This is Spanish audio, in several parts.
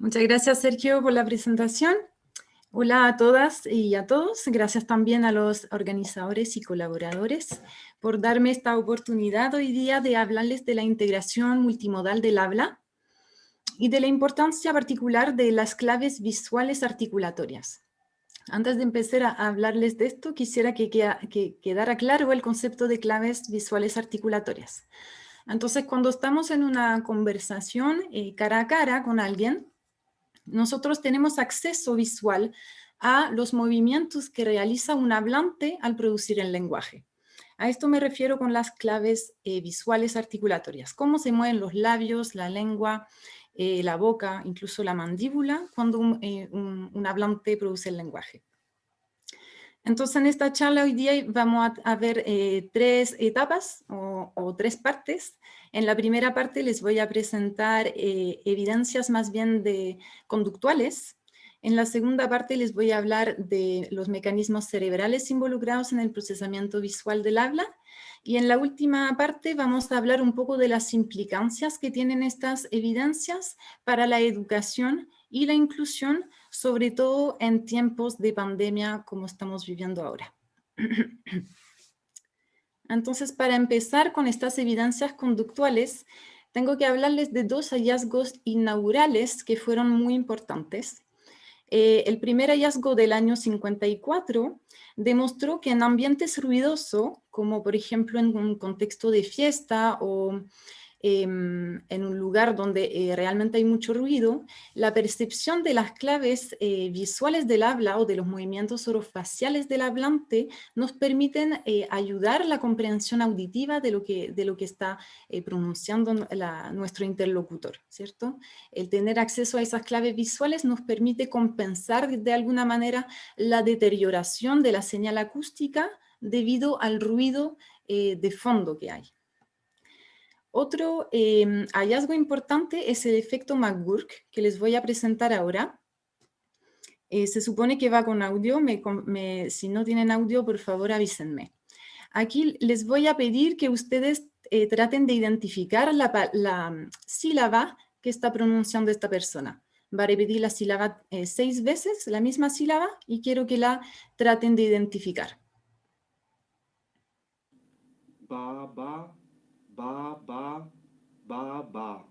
Muchas gracias, Sergio, por la presentación. Hola a todas y a todos. Gracias también a los organizadores y colaboradores por darme esta oportunidad hoy día de hablarles de la integración multimodal del habla y de la importancia particular de las claves visuales articulatorias. Antes de empezar a hablarles de esto, quisiera que quedara claro el concepto de claves visuales articulatorias. Entonces, cuando estamos en una conversación cara a cara con alguien, nosotros tenemos acceso visual a los movimientos que realiza un hablante al producir el lenguaje. A esto me refiero con las claves visuales articulatorias. Cómo se mueven los labios, la lengua, la boca, incluso la mandíbula, cuando un hablante produce el lenguaje. Entonces, en esta charla hoy día vamos a ver tres etapas o tres partes. En la primera parte les voy a presentar evidencias más bien conductuales. En la segunda parte les voy a hablar de los mecanismos cerebrales involucrados en el procesamiento visual del habla. Y en la última parte vamos a hablar un poco de las implicancias que tienen estas evidencias para la educación y la inclusión, sobre todo en tiempos de pandemia como estamos viviendo ahora. Entonces, para empezar con estas evidencias conductuales, tengo que hablarles de dos hallazgos inaugurales que fueron muy importantes. El primer hallazgo del año 54 demostró que en ambientes ruidosos, como por ejemplo en un contexto de fiesta o en un lugar donde realmente hay mucho ruido, la percepción de las claves visuales del habla o de los movimientos orofaciales del hablante nos permiten ayudar la comprensión auditiva de lo que está pronunciando nuestro interlocutor, ¿cierto? El tener acceso a esas claves visuales nos permite compensar de alguna manera la deterioración de la señal acústica debido al ruido de fondo que hay. Otro hallazgo importante es el efecto McGurk, que les voy a presentar ahora. Se supone que va con audio, si no tienen audio, por favor avísenme. Aquí les voy a pedir que ustedes traten de identificar la sílaba que está pronunciando esta persona. Va a repetir la sílaba 6 veces, la misma sílaba, y quiero que la traten de identificar. Ba, ba, ba, ba, ba, ba.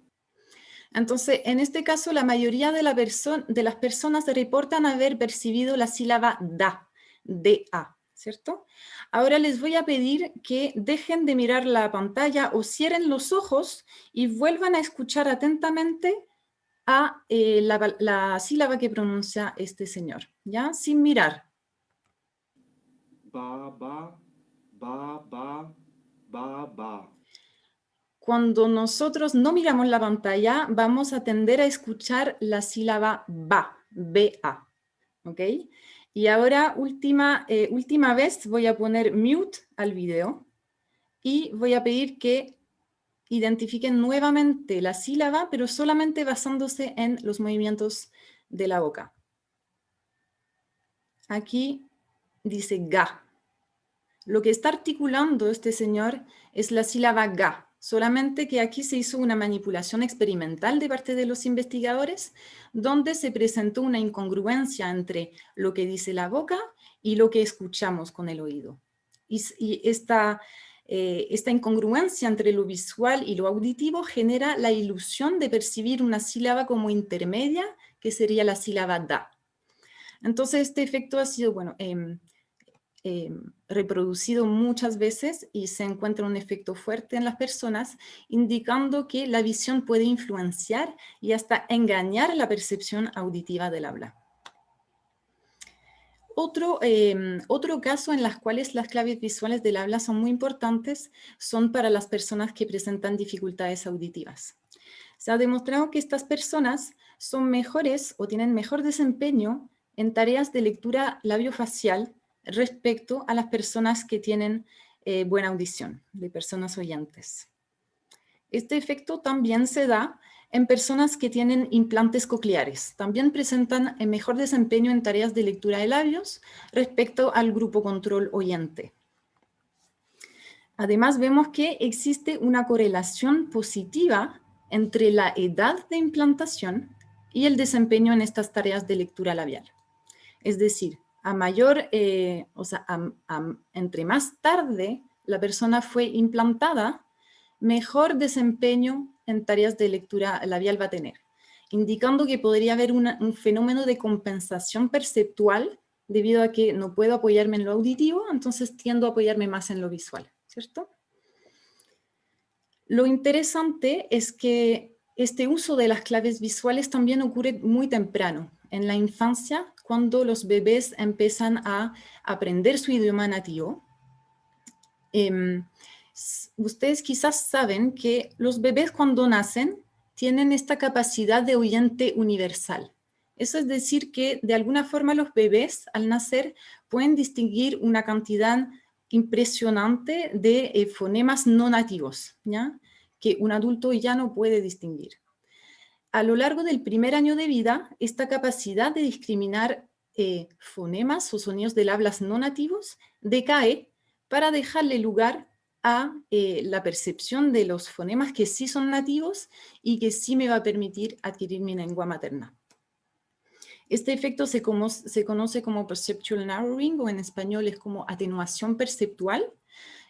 Entonces, en este caso, la mayoría de las personas reportan haber percibido la sílaba da, D-A, ¿cierto? Ahora les voy a pedir que dejen de mirar la pantalla o cierren los ojos y vuelvan a escuchar atentamente a la sílaba que pronuncia este señor, ¿ya? Sin mirar. Ba, ba, ba, ba, ba, ba. Cuando nosotros no miramos la pantalla, vamos a tender a escuchar la sílaba ba, B-A, ¿ok? Y ahora, última vez, voy a poner mute al video y voy a pedir que identifiquen nuevamente la sílaba, pero solamente basándose en los movimientos de la boca. Aquí dice ga. Lo que está articulando este señor es la sílaba ga, solamente que aquí se hizo una manipulación experimental de parte de los investigadores, donde se presentó una incongruencia entre lo que dice la boca y lo que escuchamos con el oído. Y esta incongruencia entre lo visual y lo auditivo genera la ilusión de percibir una sílaba como intermedia, que sería la sílaba da. Entonces, este efecto ha sido, reproducido muchas veces y se encuentra un efecto fuerte en las personas, indicando que la visión puede influenciar y hasta engañar la percepción auditiva del habla. Otro caso en las cuales las claves visuales del habla son muy importantes son para las personas que presentan dificultades auditivas. Se ha demostrado que estas personas son mejores o tienen mejor desempeño en tareas de lectura labiofacial respecto a las personas que tienen buena audición, de personas oyentes. Este efecto también se da en personas que tienen implantes cocleares. También presentan mejor desempeño en tareas de lectura de labios respecto al grupo control oyente. Además, vemos que existe una correlación positiva entre la edad de implantación y el desempeño en estas tareas de lectura labial. Es decir, entre más tarde la persona fue implantada, mejor desempeño en tareas de lectura labial va a tener, indicando que podría haber un fenómeno de compensación perceptual debido a que no puedo apoyarme en lo auditivo, entonces tiendo a apoyarme más en lo visual, ¿cierto? Lo interesante es que este uso de las claves visuales también ocurre muy temprano, en la infancia, cuando los bebés empiezan a aprender su idioma nativo. Ustedes quizás saben que los bebés cuando nacen tienen esta capacidad de oyente universal. Eso es decir que de alguna forma los bebés al nacer pueden distinguir una cantidad impresionante de fonemas no nativos, ¿ya? Que un adulto ya no puede distinguir. A lo largo del primer año de vida, esta capacidad de discriminar fonemas o sonidos de hablas no nativos decae para dejarle lugar a la percepción de los fonemas que sí son nativos y que sí me va a permitir adquirir mi lengua materna. Este efecto se conoce como perceptual narrowing, o en español es como atenuación perceptual,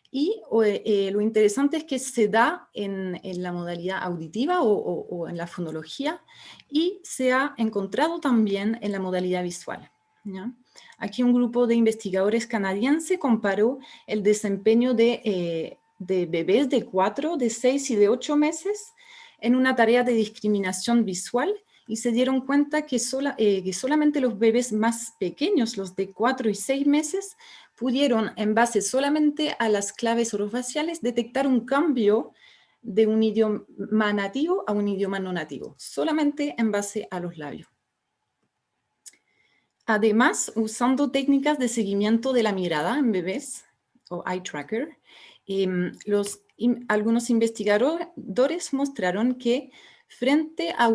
y lo interesante es que se da en la modalidad auditiva o en la fonología, y se ha encontrado también en la modalidad visual, ¿ya? Aquí un grupo de investigadores canadienses comparó el desempeño de bebés de 4, de 6 y de 8 meses en una tarea de discriminación visual, y se dieron cuenta que solamente los bebés más pequeños, los de 4 y 6 meses, pudieron, en base solamente a las claves orofaciales, detectar un cambio de un idioma nativo a un idioma no nativo, solamente en base a los labios. Además, usando técnicas de seguimiento de la mirada en bebés, o eye tracker, algunos investigadores mostraron que frente a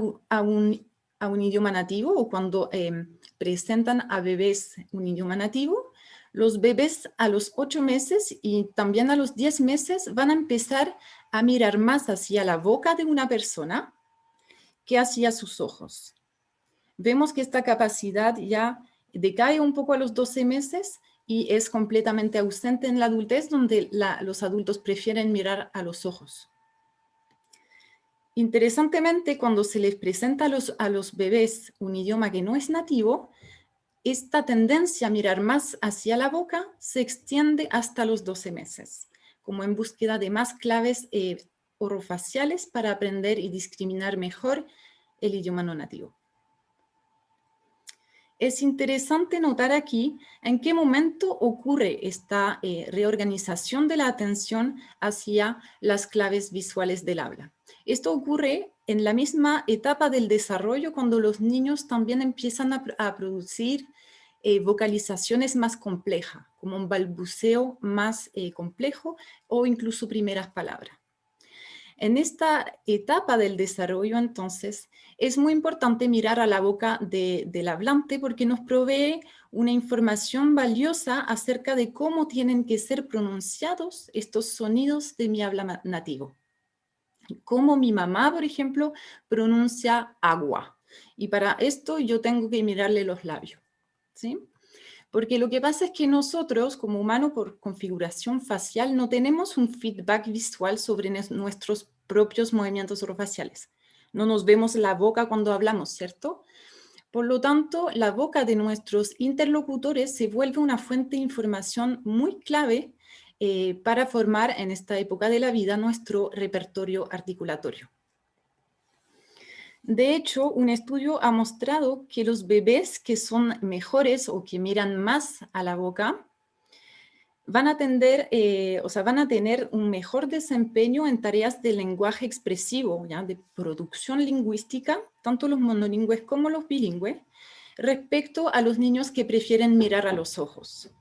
un idioma nativo, o cuando presentan a bebés un idioma nativo, los bebés a los 8 meses y también a los 10 meses van a empezar a mirar más hacia la boca de una persona que hacia sus ojos. Vemos que esta capacidad ya decae un poco a los 12 meses y es completamente ausente en la adultez, donde los adultos prefieren mirar a los ojos. Interesantemente, cuando se les presenta a los bebés un idioma que no es nativo, esta tendencia a mirar más hacia la boca se extiende hasta los 12 meses, como en búsqueda de más claves orofaciales para aprender y discriminar mejor el idioma no nativo. Es interesante notar aquí en qué momento ocurre esta reorganización de la atención hacia las claves visuales del habla. Esto ocurre en la misma etapa del desarrollo, cuando los niños también empiezan a producir vocalizaciones más complejas, como un balbuceo más complejo o incluso primeras palabras. En esta etapa del desarrollo, entonces, es muy importante mirar a la boca del hablante, porque nos provee una información valiosa acerca de cómo tienen que ser pronunciados estos sonidos de mi habla nativo. Como mi mamá, por ejemplo, pronuncia agua. Y para esto yo tengo que mirarle los labios, ¿sí? Porque lo que pasa es que nosotros, como humanos, por configuración facial, no tenemos un feedback visual sobre nuestros propios movimientos orofaciales. No nos vemos la boca cuando hablamos, ¿cierto? Por lo tanto, la boca de nuestros interlocutores se vuelve una fuente de información muy clave para formar en esta época de la vida nuestro repertorio articulatorio. De hecho, un estudio ha mostrado que los bebés que son mejores o que miran más a la boca van a tener un mejor desempeño en tareas de lenguaje expresivo, ¿ya? De producción lingüística, tanto los monolingües como los bilingües, respecto a los niños que prefieren mirar a los ojos.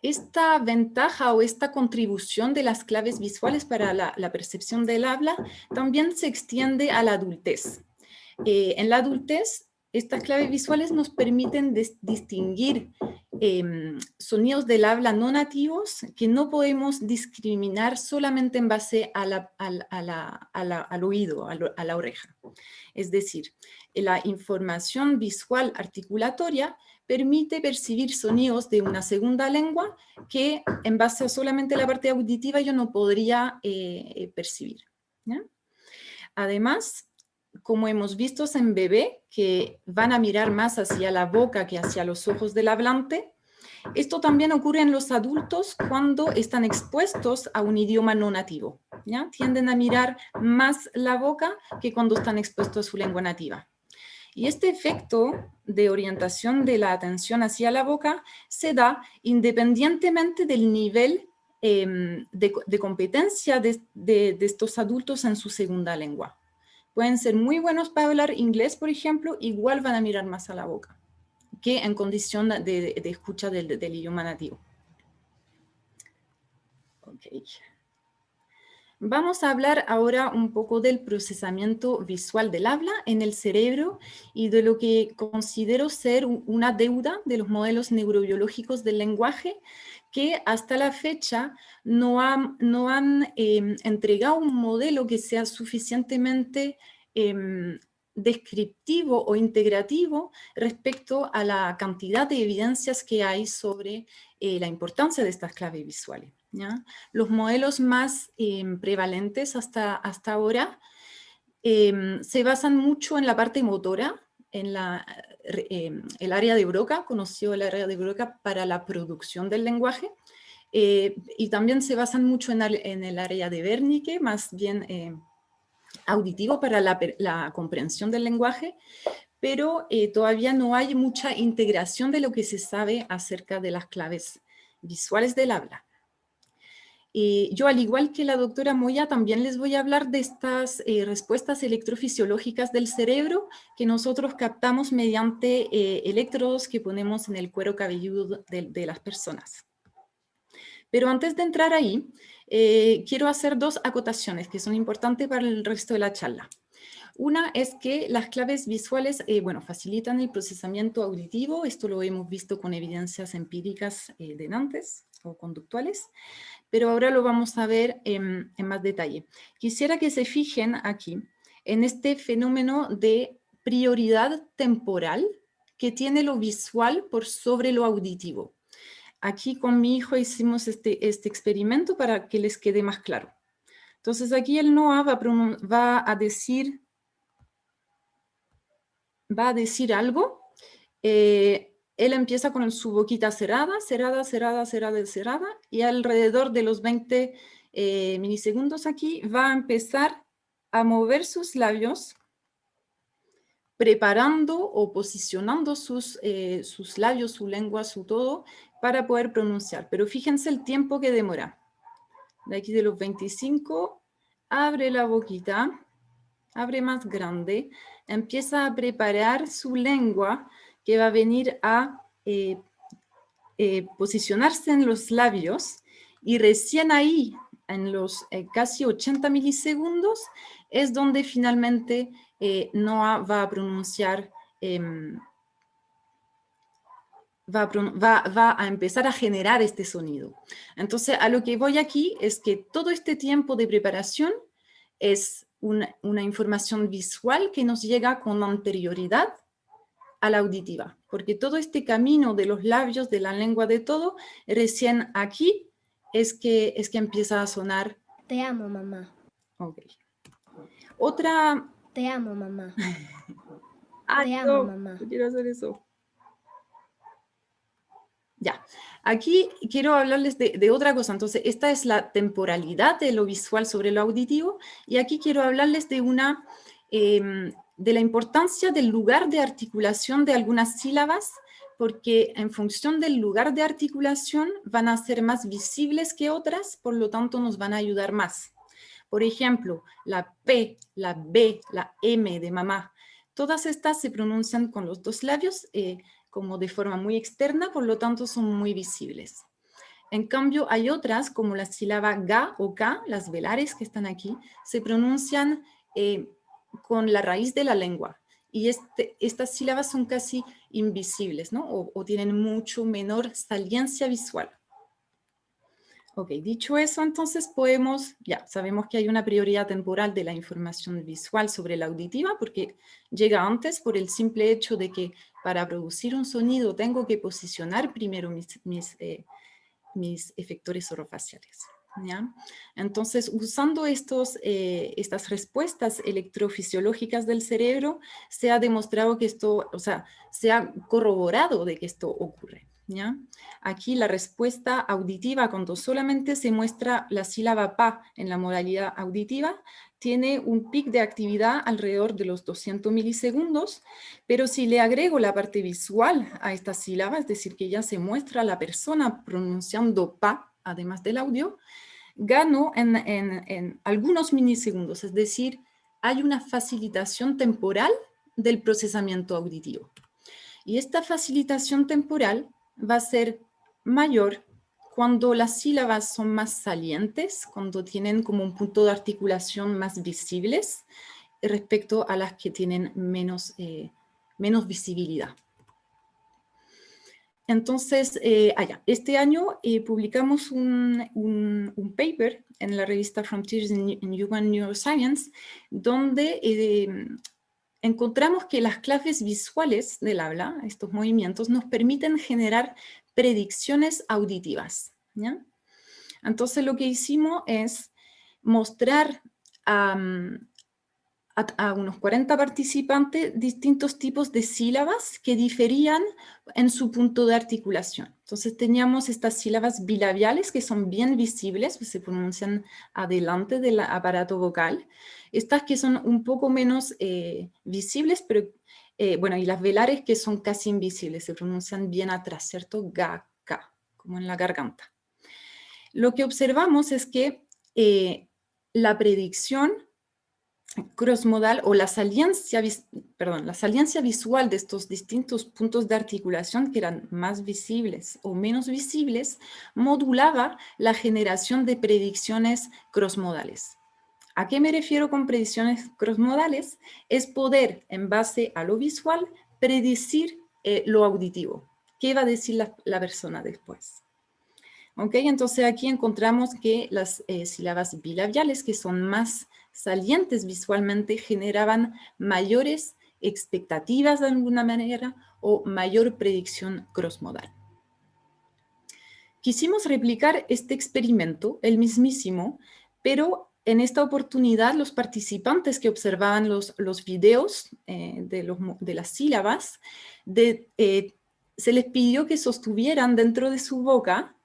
Esta ventaja o esta contribución de las claves visuales para la percepción del habla también se extiende a la adultez. En la adultez, Estas claves visuales nos permiten distinguir sonidos del habla no nativos que no podemos discriminar solamente en base al oído, a la oreja. Es decir, la información visual articulatoria permite percibir sonidos de una segunda lengua que en base a solamente la parte auditiva yo no podría percibir, ¿ya? Además, como hemos visto en bebé, que van a mirar más hacia la boca que hacia los ojos del hablante, esto también ocurre en los adultos cuando están expuestos a un idioma no nativo, ¿ya? Tienden a mirar más la boca que cuando están expuestos a su lengua nativa. Y este efecto de orientación de la atención hacia la boca se da independientemente del nivel de competencia de estos adultos en su segunda lengua. Pueden ser muy buenos para hablar inglés, por ejemplo, igual van a mirar más a la boca que en condición de escucha del idioma nativo. Okay. Vamos a hablar ahora un poco del procesamiento visual del habla en el cerebro y de lo que considero ser una deuda de los modelos neurobiológicos del lenguaje que hasta la fecha no han entregado un modelo que sea suficientemente descriptivo o integrativo respecto a la cantidad de evidencias que hay sobre la importancia de estas claves visuales, ¿ya? Los modelos más prevalentes hasta ahora se basan mucho en la parte motora, en el área de Broca, conocido el área de Broca para la producción del lenguaje, y también se basan mucho en el área de Wernicke, más bien auditivo para la comprensión del lenguaje, pero todavía no hay mucha integración de lo que se sabe acerca de las claves visuales del habla. Yo, al igual que la doctora Moya, también les voy a hablar de estas respuestas electrofisiológicas del cerebro que nosotros captamos mediante electrodos que ponemos en el cuero cabelludo de las personas. Pero antes de entrar ahí, quiero hacer dos acotaciones que son importantes para el resto de la charla. Una es que las claves visuales, facilitan el procesamiento auditivo. Esto lo hemos visto con evidencias empíricas de antes o conductuales, pero ahora lo vamos a ver en más detalle. Quisiera que se fijen aquí en este fenómeno de prioridad temporal que tiene lo visual por sobre lo auditivo. Aquí con mi hijo hicimos este experimento para que les quede más claro. Entonces aquí el Noah va a decir algo. Él empieza con su boquita cerrada, y alrededor de los 20 milisegundos aquí va a empezar a mover sus labios, preparando o posicionando sus labios, su lengua, su todo, para poder pronunciar. Pero fíjense el tiempo que demora. De aquí de los 25, abre la boquita, abre más grande, empieza a preparar su lengua que va a venir a posicionarse en los labios, y recién ahí, en los casi 80 milisegundos, es donde finalmente Noah va a pronunciar, va a empezar a generar este sonido. Entonces, a lo que voy aquí es que todo este tiempo de preparación es una información visual que nos llega con anterioridad a la auditiva, porque todo este camino de los labios, de la lengua, de todo, recién aquí es que empieza a sonar. Te amo, mamá. Ok. Otra... Te amo, mamá. Ay, Te amo, no, mamá. no quiero hacer eso. Ya, aquí quiero hablarles de otra cosa. Entonces, esta es la temporalidad de lo visual sobre lo auditivo, y aquí quiero hablarles de la importancia del lugar de articulación de algunas sílabas, porque en función del lugar de articulación van a ser más visibles que otras, por lo tanto nos van a ayudar más. Por ejemplo, la P, la B, la M de mamá, todas estas se pronuncian con los dos labios, como de forma muy externa, por lo tanto son muy visibles. En cambio, hay otras, como la sílaba ga o ka, las velares que están aquí, se pronuncian con la raíz de la lengua, y estas sílabas son casi invisibles, ¿no? O tienen mucho menor saliencia visual. Ok, dicho eso, entonces ya sabemos que hay una prioridad temporal de la información visual sobre la auditiva porque llega antes por el simple hecho de que para producir un sonido tengo que posicionar primero mis efectores orofaciales, ¿ya? Entonces, usando estas respuestas electrofisiológicas del cerebro, se ha demostrado que esto, o sea, se ha corroborado de que esto ocurre, ¿ya? Aquí la respuesta auditiva, cuando solamente se muestra la sílaba PA en la modalidad auditiva, tiene un pic de actividad alrededor de los 200 milisegundos, pero si le agrego la parte visual a esta sílaba, es decir, que ya se muestra la persona pronunciando PA, además del audio, gano en algunos milisegundos, es decir, hay una facilitación temporal del procesamiento auditivo. Y esta facilitación temporal va a ser mayor cuando las sílabas son más salientes, cuando tienen como un punto de articulación más visibles respecto a las que tienen menos visibilidad. Entonces, este año publicamos un paper en la revista Frontiers in Human Neuroscience, donde encontramos que las claves visuales del habla, estos movimientos, nos permiten generar predicciones auditivas, ¿ya? Entonces lo que hicimos es mostrar a unos 40 participantes distintos tipos de sílabas que diferían en su punto de articulación. Entonces teníamos estas sílabas bilabiales que son bien visibles, pues se pronuncian adelante del aparato vocal. Estas que son un poco menos visibles, pero bueno, y las velares que son casi invisibles, se pronuncian bien atrás, ¿cierto? Ga, ka, como en la garganta. Lo que observamos es que la predicción crossmodal o la saliencia visual de estos distintos puntos de articulación que eran más visibles o menos visibles modulaba la generación de predicciones crossmodales. ¿A qué me refiero con predicciones crossmodales? Es poder, en base a lo visual, predecir lo auditivo. ¿Qué va a decir la persona después? ¿Ok? Entonces aquí encontramos que las sílabas bilabiales, que son más salientes visualmente, generaban mayores expectativas de alguna manera o mayor predicción crossmodal. Quisimos replicar este experimento, el mismísimo, pero en esta oportunidad los participantes que observaban los videos de las sílabas, se les pidió que sostuvieran dentro de su boca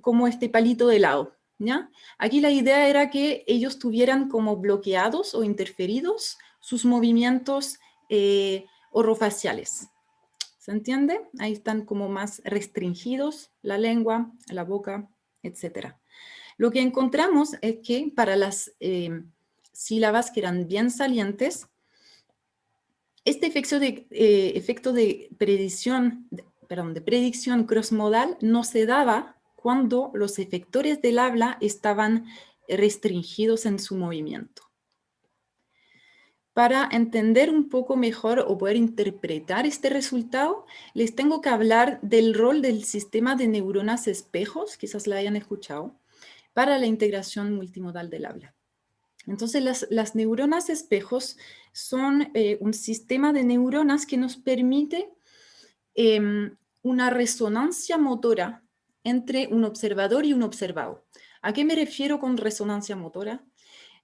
como este palito de helado, ¿ya? Aquí la idea era que ellos tuvieran como bloqueados o interferidos sus movimientos orofaciales. ¿Se entiende? Ahí están como más restringidos la lengua, la boca, etc. Lo que encontramos es que para las sílabas que eran bien salientes, este efecto de predicción crossmodal no se daba cuando los efectores del habla estaban restringidos en su movimiento. Para entender un poco mejor o poder interpretar este resultado, les tengo que hablar del rol del sistema de neuronas espejos, quizás la hayan escuchado, para la integración multimodal del habla. Entonces, las neuronas espejos son un sistema de neuronas que nos permite una resonancia motora entre un observador y un observado. ¿A qué me refiero con resonancia motora?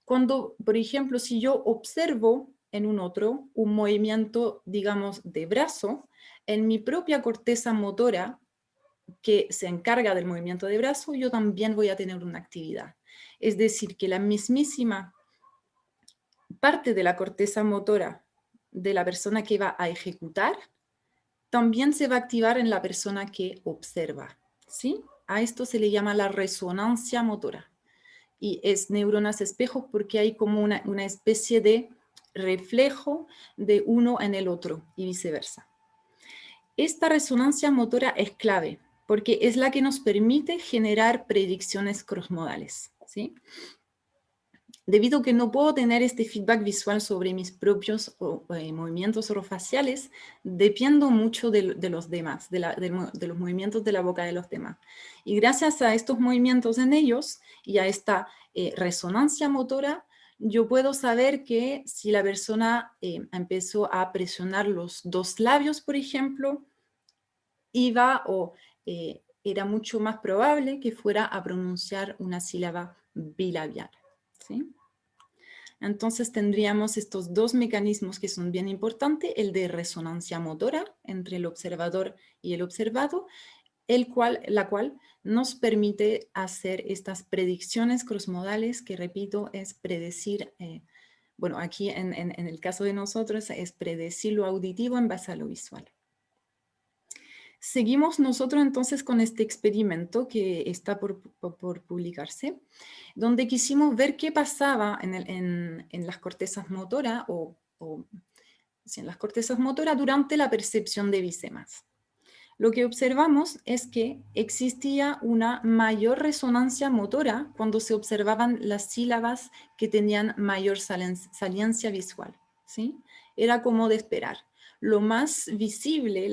Cuando, por ejemplo, si yo observo en un otro un movimiento, digamos, de brazo, en mi propia corteza motora que se encarga del movimiento de brazo, yo también voy a tener una actividad. Es decir, que la mismísima parte de la corteza motora de la persona que va a ejecutar también se va a activar en la persona que observa, ¿sí? A esto se le llama la resonancia motora. Y es neuronas espejos porque hay como una especie de reflejo de uno en el otro y viceversa. Esta resonancia motora es clave porque es la que nos permite generar predicciones crossmodales, ¿sí? Debido a que no puedo tener este feedback visual sobre mis propios movimientos orofaciales, dependo mucho de los demás, de los movimientos de la boca de los demás. Y gracias a estos movimientos en ellos y a esta resonancia motora, yo puedo saber que si la persona empezó a presionar los dos labios, por ejemplo, era mucho más probable que fuera a pronunciar una sílaba bilabial, ¿sí? Entonces tendríamos estos dos mecanismos que son bien importantes, el de resonancia motora entre el observador y el observado, la cual nos permite hacer estas predicciones crossmodales, que repito, es predecir, bueno, aquí en el caso de nosotros es predecir lo auditivo en base a lo visual. Seguimos nosotros entonces con este experimento que está por publicarse, donde quisimos ver qué pasaba en las cortezas motoras en las cortezas motoras durante la percepción de visemas. Lo que observamos es que existía una mayor resonancia motora cuando se observaban las sílabas que tenían mayor saliencia visual, ¿sí? Era como de esperar. Lo más visible,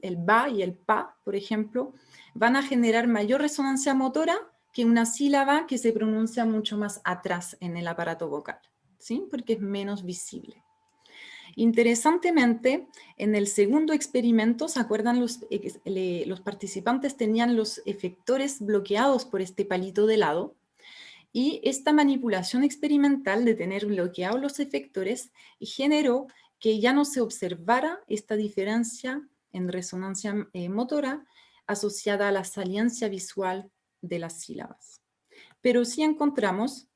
el ba y el pa, por ejemplo, van a generar mayor resonancia motora que una sílaba que se pronuncia mucho más atrás en el aparato vocal, ¿sí? Porque es menos visible. Interesantemente, en el segundo experimento, ¿se acuerdan? Los participantes tenían los efectores bloqueados por este palito de lado, y esta manipulación experimental de tener bloqueados los efectores generó que ya no se observara esta diferencia en resonancia motora asociada a la saliencia visual de las sílabas. Pero sí encontramos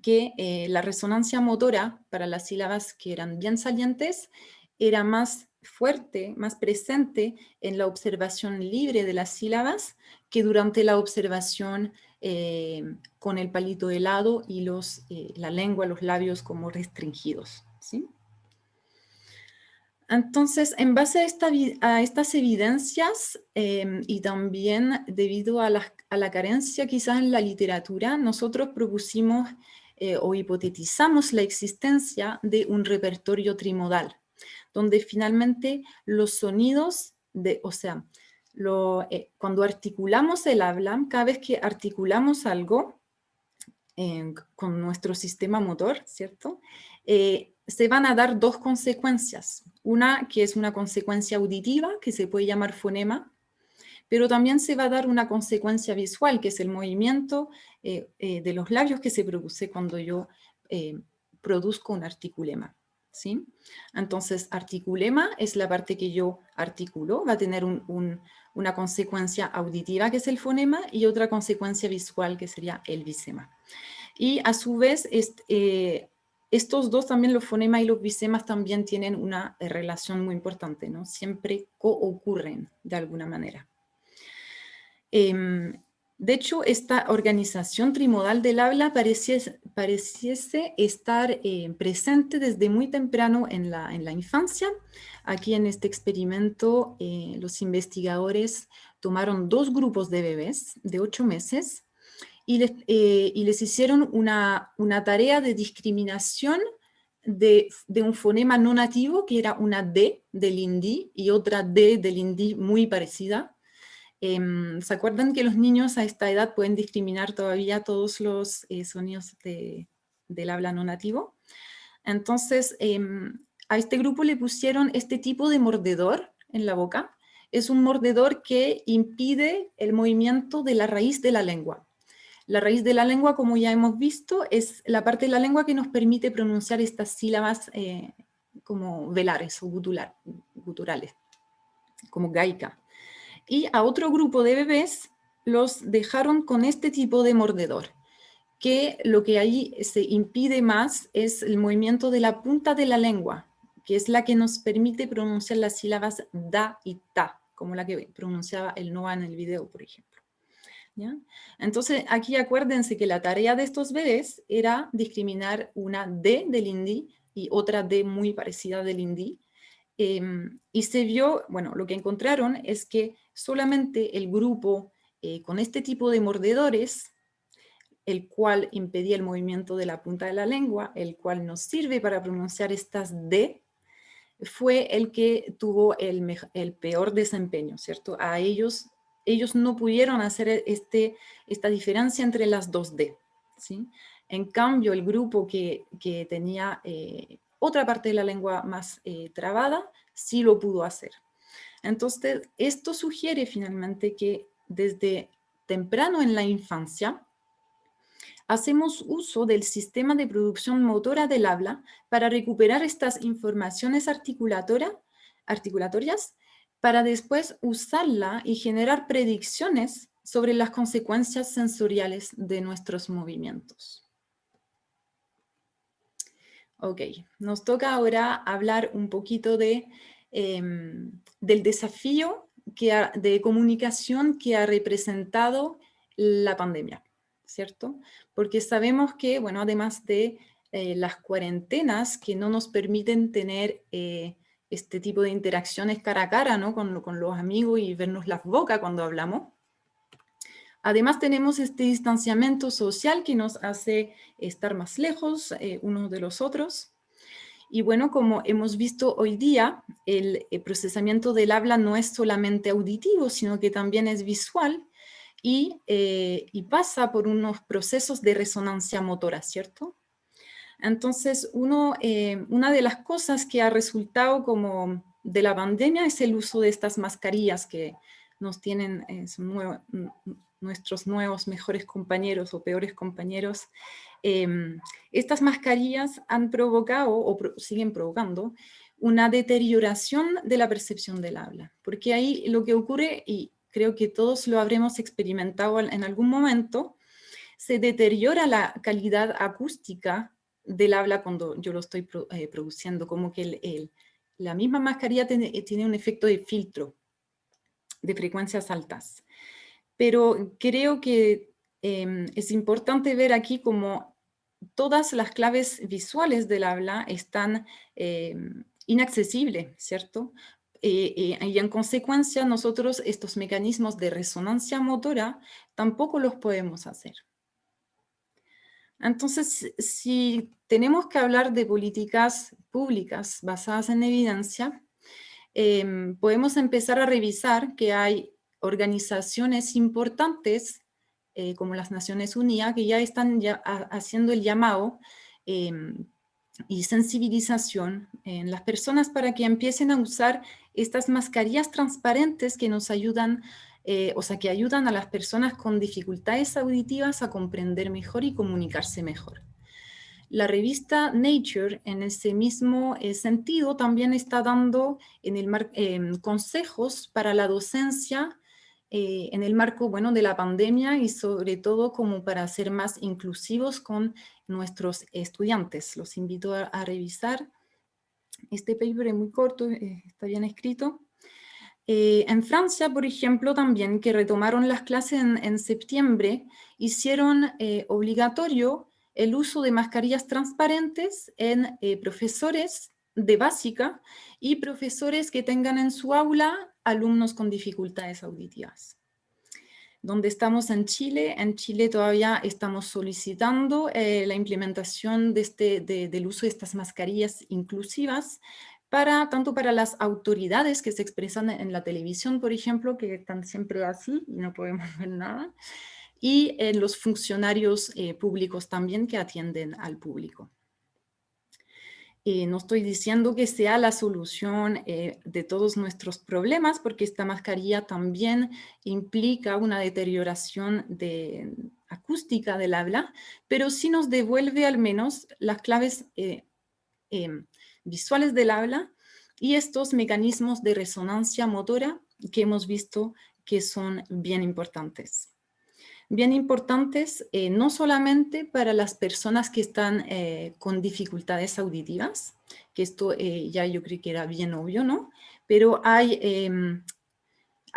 que la resonancia motora para las sílabas que eran bien salientes era más fuerte, más presente en la observación libre de las sílabas que durante la observación con el palito de lado y la lengua, los labios como restringidos, ¿sí? Entonces, en base a estas evidencias y también debido a la carencia quizás en la literatura, nosotros propusimos o hipotetizamos la existencia de un repertorio trimodal, donde finalmente los sonidos, cuando articulamos el habla, cada vez que articulamos algo con nuestro sistema motor, ¿cierto? Se van a dar dos consecuencias. Una que es una consecuencia auditiva, que se puede llamar fonema, pero también se va a dar una consecuencia visual, que es el movimiento de los labios que se produce cuando yo produzco un articulema, ¿sí? Entonces, articulema es la parte que yo articulo, va a tener una consecuencia auditiva, que es el fonema, y otra consecuencia visual, que sería el visema. Y a su vez, estos dos también, los fonemas y los visemas, también tienen una relación muy importante, ¿no? Siempre coocurren de alguna manera. De hecho, esta organización trimodal del habla pareciese estar presente desde muy temprano en la infancia. Aquí en este experimento, los investigadores tomaron dos grupos de bebés de 8 meses, y les hicieron una tarea de discriminación de un fonema no nativo, que era una D del hindi y otra D del hindi muy parecida. ¿Se acuerdan que los niños a esta edad pueden discriminar todavía todos los sonidos del habla no nativo? Entonces, a este grupo le pusieron este tipo de mordedor en la boca. Es un mordedor que impide el movimiento de la raíz de la lengua. La raíz de la lengua, como ya hemos visto, es la parte de la lengua que nos permite pronunciar estas sílabas como velares o guturales, como gaica. Y a otro grupo de bebés los dejaron con este tipo de mordedor, que lo que ahí se impide más es el movimiento de la punta de la lengua, que es la que nos permite pronunciar las sílabas da y ta, como la que pronunciaba el Noah en el video, por ejemplo. ¿Ya? Entonces, aquí acuérdense que la tarea de estos bebés era discriminar una D del hindi y otra D muy parecida del hindi. Y se vio, bueno, lo que encontraron es que solamente el grupo con este tipo de mordedores el cual impedía el movimiento de la punta de la lengua, el cual nos sirve para pronunciar estas D, fue el que tuvo el peor desempeño, ¿cierto? Ellos no pudieron hacer esta diferencia entre las dos D, ¿sí? En cambio, el grupo que tenía otra parte de la lengua más trabada, sí lo pudo hacer. Entonces, esto sugiere finalmente que desde temprano en la infancia, hacemos uso del sistema de producción motora del habla para recuperar estas informaciones articulatorias para después usarla y generar predicciones sobre las consecuencias sensoriales de nuestros movimientos. Ok, nos toca ahora hablar un poquito del desafío de comunicación que ha representado la pandemia, ¿cierto? Porque sabemos que, bueno, además de las cuarentenas que no nos permiten tener este tipo de interacciones cara a cara, ¿no? Con los amigos y vernos las bocas cuando hablamos. Además tenemos este distanciamiento social que nos hace estar más lejos unos de los otros. Y bueno, como hemos visto hoy día, el procesamiento del habla no es solamente auditivo, sino que también es visual y pasa por unos procesos de resonancia motora, ¿cierto? Entonces, una de las cosas que ha resultado como de la pandemia es el uso de estas mascarillas que nos tienen nuestros nuevos mejores compañeros o peores compañeros. Estas mascarillas han provocado o siguen provocando una deterioración de la percepción del habla, porque ahí lo que ocurre, y creo que todos lo habremos experimentado en algún momento, se deteriora la calidad acústica del habla cuando yo lo estoy produciendo, como que la misma mascarilla tiene un efecto de filtro de frecuencias altas. Pero creo que es importante ver aquí como todas las claves visuales del habla están inaccesibles, ¿cierto? Y en consecuencia nosotros estos mecanismos de resonancia motora tampoco los podemos hacer. Entonces, si tenemos que hablar de políticas públicas basadas en evidencia, podemos empezar a revisar que hay organizaciones importantes como las Naciones Unidas que ya están haciendo el llamado y sensibilización en las personas para que empiecen a usar estas mascarillas transparentes que nos ayudan, que ayudan a las personas con dificultades auditivas a comprender mejor y comunicarse mejor. La revista Nature, en ese mismo sentido, también está dando consejos para la docencia en el marco de la pandemia y sobre todo como para ser más inclusivos con nuestros estudiantes. Los invito a revisar. Este paper es muy corto, está bien escrito. En Francia, por ejemplo, también, que retomaron las clases en septiembre, hicieron obligatorio el uso de mascarillas transparentes en profesores de básica y profesores que tengan en su aula alumnos con dificultades auditivas. Donde estamos en Chile todavía estamos solicitando la implementación del uso de estas mascarillas inclusivas, tanto para las autoridades que se expresan en la televisión, por ejemplo, que están siempre así y no podemos ver nada, y los funcionarios públicos también que atienden al público. No estoy diciendo que sea la solución de todos nuestros problemas, porque esta mascarilla también implica una deterioración acústica del habla, pero sí nos devuelve al menos las claves visuales del habla y estos mecanismos de resonancia motora que hemos visto que son bien importantes. Bien importantes no solamente para las personas que están con dificultades auditivas, que esto ya yo creo que era bien obvio, ¿no? Pero hay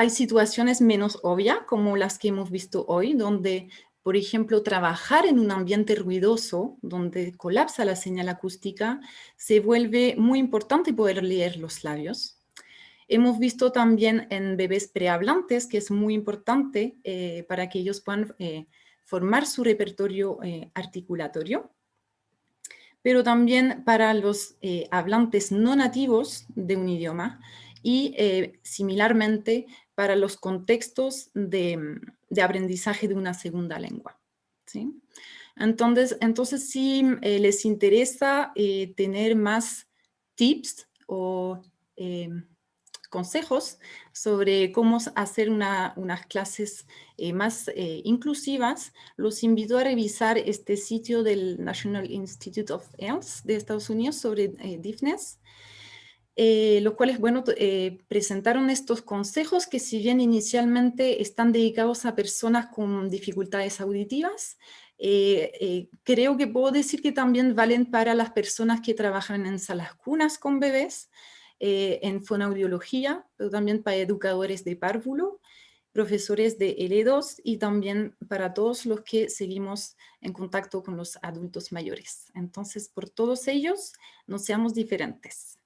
situaciones menos obvias, como las que hemos visto hoy, donde, por ejemplo, trabajar en un ambiente ruidoso, donde colapsa la señal acústica, se vuelve muy importante poder leer los labios. Hemos visto también en bebés prehablantes, que es muy importante para que ellos puedan formar su repertorio articulatorio, pero también para los hablantes no nativos de un idioma y similarmente para los contextos de aprendizaje de una segunda lengua, ¿sí? Entonces si les interesa tener más tips o consejos sobre cómo hacer unas clases más inclusivas, los invito a revisar este sitio del National Institute of Health de Estados Unidos sobre Deafness, los cuales, bueno, presentaron estos consejos que, si bien inicialmente están dedicados a personas con dificultades auditivas, creo que puedo decir que también valen para las personas que trabajan en salas cunas con bebés, en fonoaudiología, pero también para educadores de párvulo, profesores de L2 y también para todos los que seguimos en contacto con los adultos mayores. Entonces, por todos ellos, no seamos diferentes.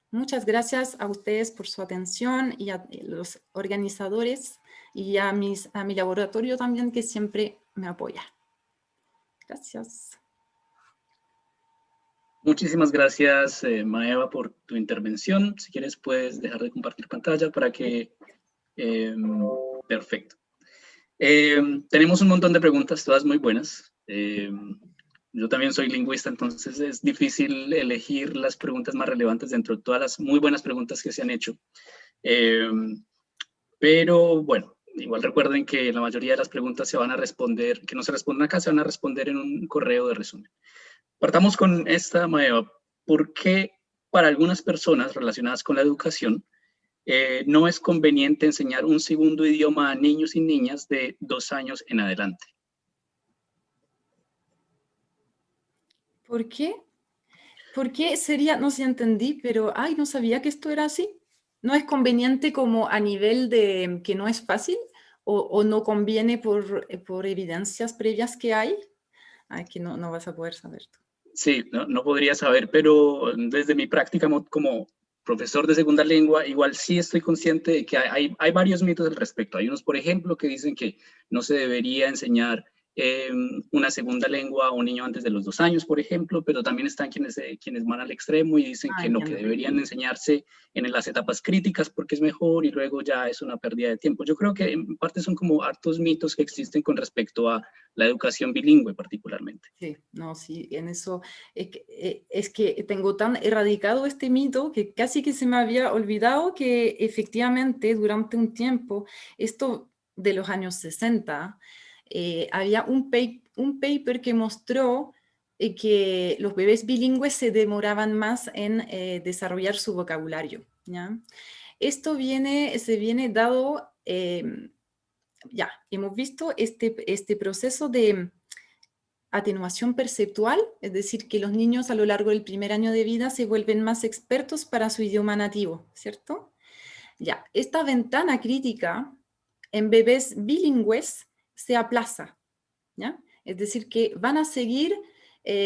Muchas gracias a ustedes por su atención y a los organizadores y a mi laboratorio también, que siempre me apoya. Gracias. Muchísimas gracias, Maeva, por tu intervención. Si quieres, puedes dejar de compartir pantalla para que... perfecto. Tenemos un montón de preguntas, todas muy buenas. Yo también soy lingüista, entonces es difícil elegir las preguntas más relevantes dentro de todas las muy buenas preguntas que se han hecho. Pero bueno, igual recuerden que la mayoría de las preguntas se van a responder, que no se responden acá, se van a responder en un correo de resumen. Partamos con esta, Maeva. ¿Por qué para algunas personas relacionadas con la educación no es conveniente enseñar un segundo idioma a niños y niñas de 2 años en adelante? ¿Por qué? ¿Por qué sería? No sé si entendí, pero ay, no sabía que esto era así. ¿No es conveniente como a nivel de que no es fácil? ¿O no conviene por evidencias previas que hay? Ay, que no vas a poder saber tú. Sí, no podría saber, pero desde mi práctica como profesor de segunda lengua, igual sí estoy consciente de que hay varios mitos al respecto. Hay unos, por ejemplo, que dicen que no se debería enseñar una segunda lengua a un niño antes de los 2 años, por ejemplo, pero también están quienes van al extremo y dicen que no, que deberían enseñarse en las etapas críticas porque es mejor y luego ya es una pérdida de tiempo. Yo creo que en parte son como hartos mitos que existen con respecto a la educación bilingüe particularmente. Sí, no, sí, en eso es que tengo tan erradicado este mito que casi que se me había olvidado que efectivamente durante un tiempo, esto de los años 60, había un paper que mostró que los bebés bilingües se demoraban más en desarrollar su vocabulario, ¿ya? Esto se viene dado, ya, hemos visto este proceso de atenuación perceptual, es decir, que los niños a lo largo del primer año de vida se vuelven más expertos para su idioma nativo, ¿cierto? Ya, esta ventana crítica en bebés bilingües se aplaza, ¿ya? Es decir, que van a seguir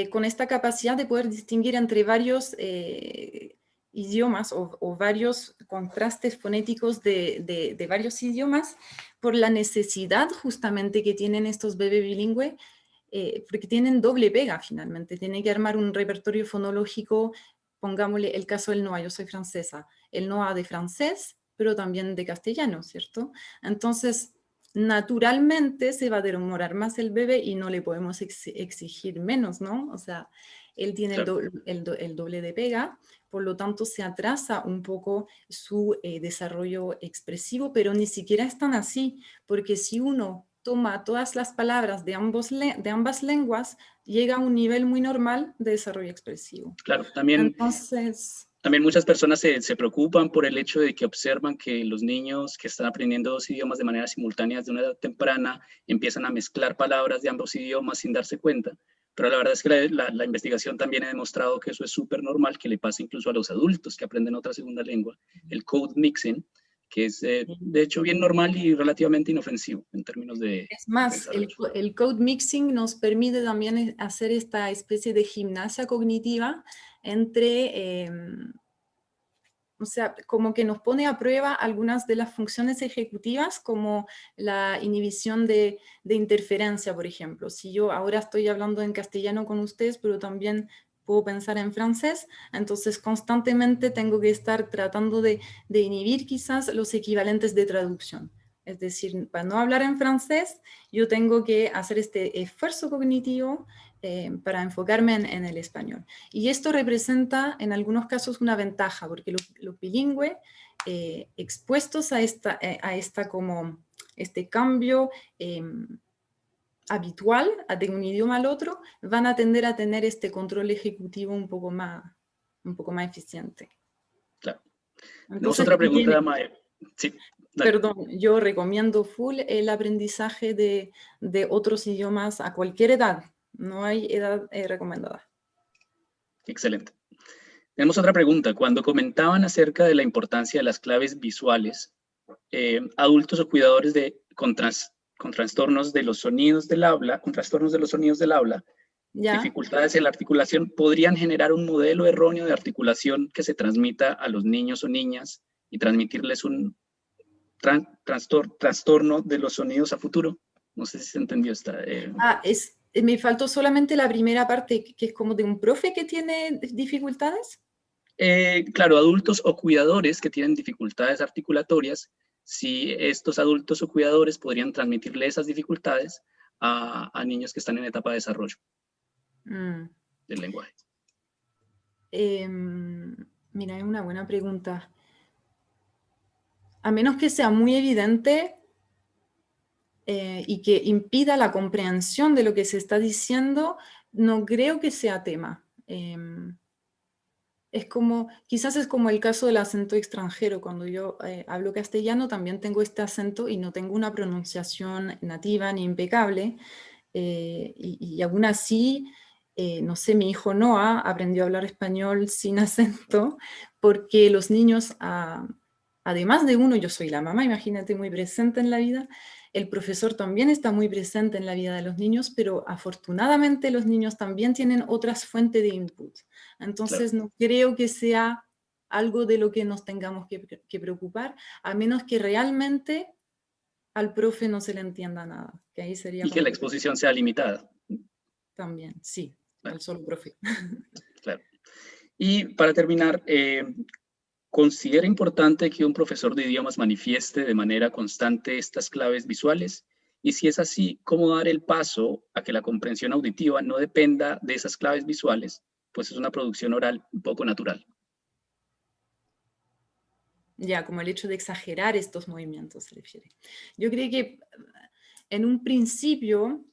con esta capacidad de poder distinguir entre varios idiomas o varios contrastes fonéticos de varios idiomas por la necesidad justamente que tienen estos bebés bilingües, porque tienen doble pega finalmente, tienen que armar un repertorio fonológico, pongámosle el caso del NOA, yo soy francesa, el NOA de francés, pero también de castellano, ¿cierto? Entonces, naturalmente se va a demorar más el bebé y no le podemos exigir menos, ¿no? O sea, él tiene Claro. el doble de pega, por lo tanto se atrasa un poco su desarrollo expresivo, pero ni siquiera es tan así, porque si uno toma todas las palabras de ambas lenguas, llega a un nivel muy normal de desarrollo expresivo. Claro, también muchas personas se preocupan por el hecho de que observan que los niños que están aprendiendo 2 idiomas de manera simultánea desde una edad temprana empiezan a mezclar palabras de ambos idiomas sin darse cuenta. Pero la verdad es que la investigación también ha demostrado que eso es súper normal, que le pasa incluso a los adultos que aprenden otra segunda lengua, el code mixing, que es de hecho bien normal y relativamente inofensivo en términos de... Es más, el code mixing nos permite también hacer esta especie de gimnasia cognitiva entre o sea, como que nos pone a prueba algunas de las funciones ejecutivas, como la inhibición de interferencia, por ejemplo. Si yo ahora estoy hablando en castellano con ustedes, pero también puedo pensar en francés, entonces constantemente tengo que estar tratando de inhibir quizás los equivalentes de traducción. Es decir, para no hablar en francés, yo tengo que hacer este esfuerzo cognitivo para enfocarme en el español. Y esto representa en algunos casos una ventaja, porque los bilingües expuestos a esta como este cambio habitual de un idioma al otro, van a tender a tener este control ejecutivo un poco más eficiente. Claro. Tenemos Entonces, otra pregunta, Mae. Sí, dale. perdón, yo recomiendo full el aprendizaje de otros idiomas a cualquier edad. No hay edad recomendada. Excelente. Tenemos otra pregunta. Cuando comentaban acerca de la importancia de las claves visuales, adultos o cuidadores con trastornos de los sonidos del habla, ¿Ya? dificultades en la articulación, podrían generar un modelo erróneo de articulación que se transmita a los niños o niñas y transmitirles un trastorno de los sonidos a futuro. No sé si se entendió esta. Me faltó solamente la primera parte, que es como de un profe que tiene dificultades. Claro, adultos o cuidadores que tienen dificultades articulatorias, si estos adultos o cuidadores podrían transmitirle esas dificultades a niños que están en etapa de desarrollo del lenguaje. Mira, es una buena pregunta. A menos que sea muy evidente y que impida la comprensión de lo que se está diciendo, no creo que sea tema. Quizás es como el caso del acento extranjero. Cuando yo hablo castellano también tengo este acento y no tengo una pronunciación nativa ni impecable. Y aún así, no sé, mi hijo Noah aprendió a hablar español sin acento porque los niños, además de uno, yo soy la mamá, imagínate, muy presente en la vida, el profesor también está muy presente en la vida de los niños, pero afortunadamente los niños también tienen otras fuentes de input. Entonces Claro. no creo que sea algo de lo que nos tengamos que preocupar, a menos que realmente al profe no se le entienda nada, que ahí sería Y que la complicado. exposición sea limitada. También, sí, Claro. al solo profe. Claro. Y para terminar, ¿considera importante que un profesor de idiomas manifieste de manera constante estas claves visuales? Y si es así, ¿cómo dar el paso a que la comprensión auditiva no dependa de esas claves visuales? Pues es una producción oral un poco natural. Ya, como el hecho de exagerar estos movimientos se refiere. Yo creo que en un principio,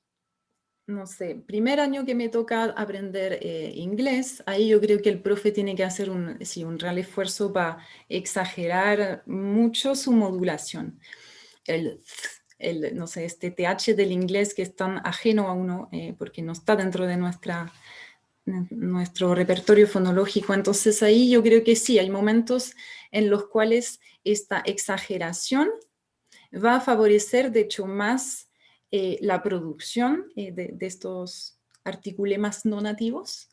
no sé, primer año que me toca aprender inglés, ahí yo creo que el profe tiene que hacer un real esfuerzo para exagerar mucho su modulación. No sé, este TH del inglés que es tan ajeno a uno porque no está dentro de nuestro repertorio fonológico. Entonces ahí yo creo que sí, hay momentos en los cuales esta exageración va a favorecer, de hecho, más la producción de estos articulemas no nativos,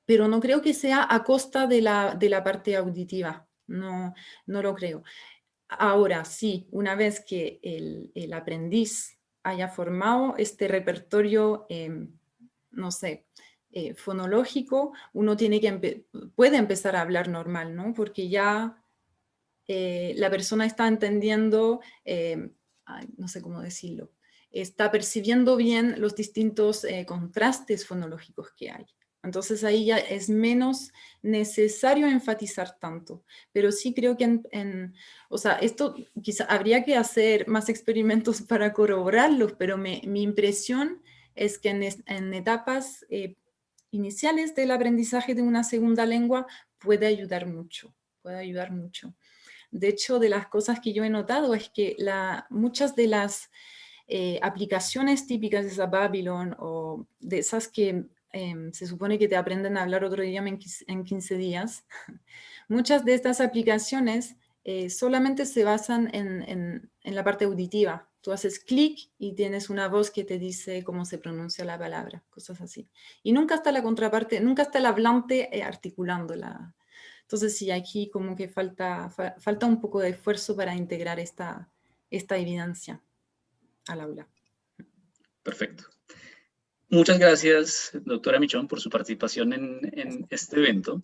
pero no creo que sea a costa de la parte auditiva, no lo creo. Ahora sí, una vez que el aprendiz haya formado este repertorio, no sé, fonológico, uno puede empezar a hablar normal, ¿no? Porque ya la persona está entendiendo, no sé cómo decirlo, está percibiendo bien los distintos contrastes fonológicos que hay. Entonces ahí ya es menos necesario enfatizar tanto, pero sí creo que o sea, esto quizá habría que hacer más experimentos para corroborarlos, pero mi impresión es que en etapas iniciales del aprendizaje de una segunda lengua puede ayudar mucho, De hecho, de las cosas que yo he notado es que muchas de las aplicaciones típicas de esa Babylon o de esas que se supone que te aprenden a hablar otro idioma en 15 días, muchas de estas aplicaciones solamente se basan en la parte auditiva. Tú haces clic y tienes una voz que te dice cómo se pronuncia la palabra, cosas así. Y nunca está la contraparte, nunca está el hablante articulándola. Entonces sí, aquí como que falta un poco de esfuerzo para integrar esta evidencia al aula. Perfecto. Muchas gracias, doctora Michón, por su participación en este evento.